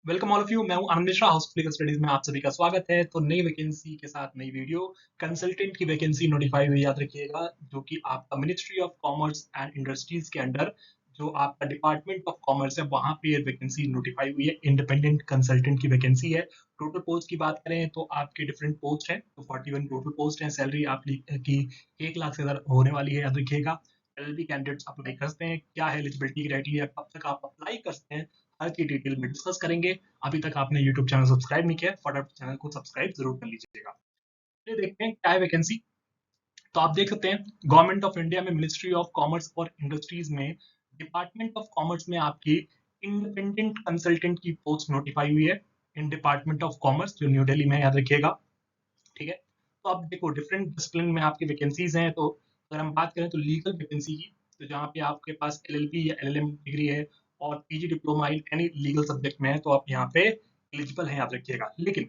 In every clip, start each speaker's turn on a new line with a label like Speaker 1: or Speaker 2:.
Speaker 1: Welcome all of you. मैं हूं Anand Mishra, House of Legal Studies में आप सभी का स्वागत है। तो नई वैकेंसी के साथ नई वीडियो, कंसल्टेंट की वैकेंसी नोटिफाई हुई, याद रखिएगा, जो कि आपका ministry of commerce and industries के अंडर जो आपका डिपार्टमेंट ऑफ कॉमर्स है वहां पे वैकेंसी नोटिफाई हुई है। इंडिपेंडेंट कंसल्टेंट की वैकेंसी है। टोटल पोस्ट की बात करें तो आपके डिफरेंट पोस्ट है, तो 41 टोटल पोस्ट है। सैलरी आपकी 1 लाख से ज्यादा होने वाली है, याद रखिएगा। एलएलबी कैंडिडेट्स अप्लाई कर सकते हैं। क्या है एलिजिबिलिटी क्राइटेरिया, कब तक आप अप्लाई कर सकते हैं, हर की डिटेल में डिस्कस करेंगे। अभी तक आपने यूट्यूब चैनल सब्सक्राइब नहीं किया, फटाफट चैनल को सब्सक्राइब जरूर कर लीजिएगा। ये देखते हैं क्या है वैकेंसी। तो आप देख सकते हैं, गवर्नमेंट ऑफ इंडिया में मिनिस्ट्री ऑफ कॉमर्स और इंडस्ट्रीज में डिपार्टमेंट ऑफ कॉमर्स में आपकी इंडिपेंडेंट कंसल्टेंट की पोस्ट नोटिफाई हुई है। इन डिपार्टमेंट ऑफ कॉमर्स जो न्यू दिल्ली में है, याद रखिएगा। ठीक है। तो आप देखो डिफरेंट डिसिप्लिन में आपकी वैकेंसीज हैं। तो अगर हम बात करें तो लीगल वैकेंसी की, तो जहाँ पे आपके पास एलएलबी या एलएलएम डिग्री है और PG diploma in any legal subject में है, तो आप यहाँ पे एलिजिबल हैं, याद रखिएगा। लेकिन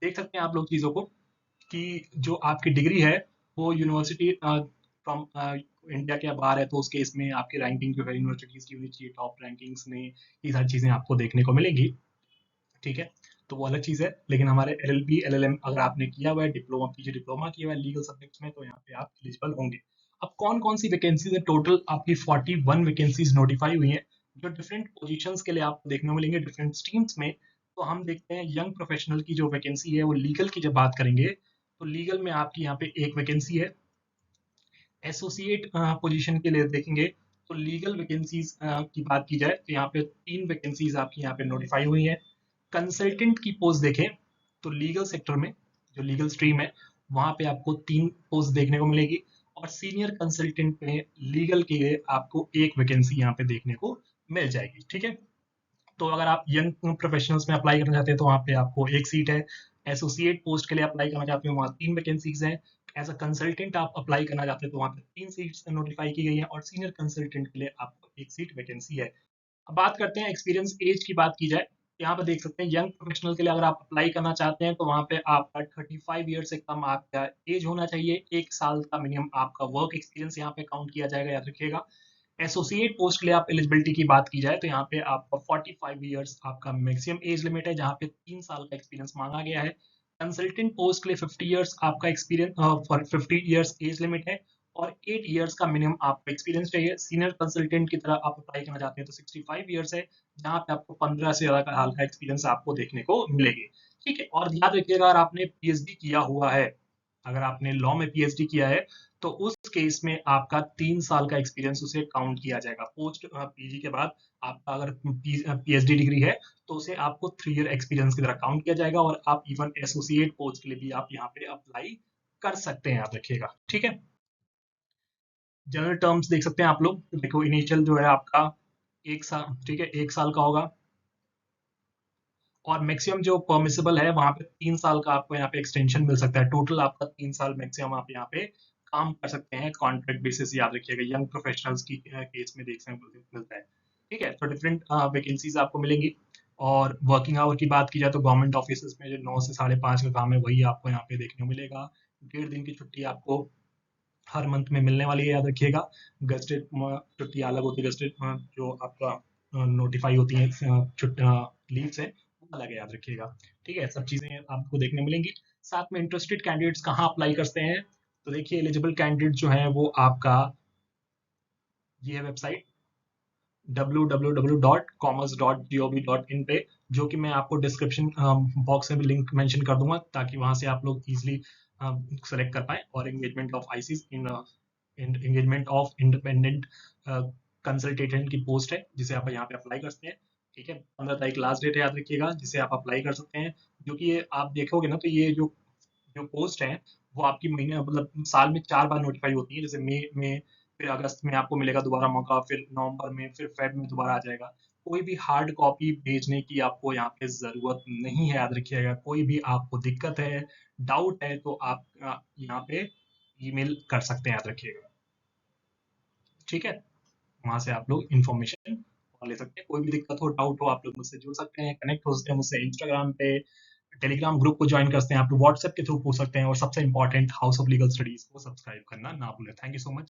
Speaker 1: देख सकते हैं आप लोग चीजों को कि जो आपकी डिग्री है वो यूनिवर्सिटी फ्रॉम इंडिया के बाहर है, तो उस केस में आपकी रैंकिंग जो है यूनिवर्सिटीज की होनी चाहिए टॉप रैंकिंग्स में। ये सारी चीजें आपको देखने को मिलेंगी। ठीक है। तो वो अलग चीज है। लेकिन हमारे एलएलबी एलएलएम अगर आपने किया हुआ है, डिप्लोमा पीजी डिप्लोमा किया हुआ है लीगल सब्जेक्ट्स में, तो यहाँ पे आप एलिजिबल होंगे। अब कौन कौन सी वैकेंसीज है, टोटल आपकी 41 वैकेंसीज नोटिफाई हुई है, जो डिफरेंट पोजीशंस के लिए आपको देखने को मिलेंगे डिफरेंट स्ट्रीम्स में। तो हम देखते हैं यंग प्रोफेशनल की जो वैकेंसी है, वो लीगल की जब बात करेंगे तो लीगल में आपकी यहाँ पे एक वैकेंसी है। एसोसिएट पोजीशन के लिए देखेंगे तो लीगल वैकेंसीज की बात की जाए तो यहाँ पे 3 वैकेंसीज आपकी यहाँ पे नोटिफाई हुई है। कंसल्टेंट की पोस्ट देखें तो लीगल सेक्टर में जो लीगल स्ट्रीम है वहां पे आपको 3 पोस्ट देखने को मिलेगी। और सीनियर कंसल्टेंट में लीगल के लिए आपको एक वैकेंसी यहाँ पे देखने को मिल जाएगी। ठीक है। तो अगर आप यंग प्रोफेशनल्स में अप्लाई करना चाहते हैं तो वहाँ पे आपको एक सीट है। एसोसिएट पोस्ट के लिए अप्लाई करना चाहते हैं वहाँ 3 वैकेंसीज हैं। एज अ कंसल्टेंट आप अप्लाई करना चाहते हैं तो वहाँ पे 3 सीट्स नोटिफाई की गई है, और सीनियर कंसल्टेंट के लिए आपको एक सीट वैकेंसी है। अब बात करते हैं एक्सपीरियंस एज की बात की जाए, यहाँ पे देख सकते हैं यंग प्रोफेशनल के लिए अगर आप अप्लाई करना चाहते हैं तो वहाँ पे आपका 35 ईयर से कम आपका एज होना चाहिए। 1 साल का मिनिमम आपका वर्क एक्सपीरियंस यहाँ पे काउंट किया जाएगा, याद रखिएगा। एसोसिएट पोस्ट के लिए आप एलिजिबिलिटी की बात की जाए तो यहाँ पे आपका 45 ईयर्स आपका मैक्सिमम एज लिमिट है, जहाँ पे 3 साल का एक्सपीरियंस मांगा गया है। कंसल्टेंट पोस्ट के लिए 50 ईयर्स आपका experience for 50 years age limit है, और 8 ईयर्स का मिनिमम आपको एक्सपीरियंस चाहिए। सीनियर कंसल्टेंट की तरह आप अप्लाई करना चाहते हैं तो 65 ईयर्स है, जहाँ पे आपको 15 से ज्यादा साल का एक्सपीरियंस आपको देखने को मिलेगी। ठीक है। और याद रखिएगा, अगर आपने पीएचडी किया हुआ है, अगर आपने लॉ में पीएचडी किया है, तो उस केस में आपका 3 साल का एक्सपीरियंस उसे काउंट किया जाएगा। पोस्ट पीजी के बाद आपका अगर पीएचडी डिग्री है तो उसे आपको 3 ईयर एक्सपीरियंस की तरह काउंट किया जाएगा, और आप इवन एसोसिएट पोस्ट के लिए भी आप यहाँ पे अप्लाई कर सकते हैं, याद रखिएगा। ठीक है। जनरल टर्म्स देख सकते हैं आप लोग। देखो इनिशियल जो है आपका 1 साल, ठीक है, 1 साल का होगा। और मैक्सिमम जो परमिसिबल है वहां पे 3 साल का आपको यहाँ पे एक्सटेंशन मिल सकता है। टोटल आपका 3 साल मैक्सिमम आप यहाँ पे काम कर सकते हैं कॉन्ट्रैक्ट बेसिस, याद रखिएगा। यंग प्रोफेशनल्स की केस में देखने को मिलता है। ठीक है। तो डिफरेंट वैकेंसीज आपको मिलेंगी। और वर्किंग आवर की बात की जाए तो गवर्नमेंट ऑफिस में जो 9 से 5:30 का काम है वही आपको यहाँ पे देखने को मिलेगा। 1.5 दिन की छुट्टी आपको हर मंथ में मिलने वाली है, याद रखिएगा। गस्टेड छुट्टी अलग होती है, गस्टेड जो आपका नोटिफाई होती है लीव्स है, वो अलग है, याद रखिएगा। ठीक है। सब चीजें आपको देखने मिलेंगी। साथ में इंटरेस्टेड कैंडिडेट्स कहाँ अप्लाई करते हैं, तो देखिए एलिजिबल कैंडिडेट जो है वो आपका ये है वेबसाइट www.commerce.gov.in पे, जो कि मैं आपको डिस्क्रिप्शन बॉक्स में भी लिंक मेंशन कर दूंगा, ताकि वहां से आप लोग इजीली सेलेक्ट कर पाए। और engagement of ISIS in engagement of independent consultant की पोस्ट है, जिसे आप यहाँ पे अप्लाई करते हैं। ठीक है। 15 तारीख लास्ट डेट है, याद रखिएगा, जिसे आप अप्लाई कर सकते हैं। जो कि ये आप देखोगे ना, तो ये जो जो पोस्ट है वो आपकी महीने मतलब साल में 4 बार नोटिफाई होती है। जैसे मई में, फिर अगस्त में आपको मिलेगा दोबारा मौका, फिर नवंबर में, फिर फेब में दोबारा आ जाएगा। कोई भी हार्ड कॉपी भेजने की आपको यहाँ पे जरूरत नहीं है, याद रखिएगा। कोई भी आपको दिक्कत है, डाउट है, तो आप यहाँ पे ईमेल कर सकते हैं, याद रखिएगा। ठीक है। वहां से आप लोग इन्फॉर्मेशन ले सकते हैं। कोई भी दिक्कत हो, डाउट हो, आप लोग मुझसे जुड़ सकते हैं, कनेक्ट हो सकते हैं मुझसे इंस्टाग्राम पे, टेलीग्राम ग्रुप को ज्वाइन कर सकते हैं, आप लोग व्हाट्सएप के थ्रू पूछ सकते हैं, और सबसे important house of Legal studies को सब्सक्राइब करना ना भूलें। Thank you so much.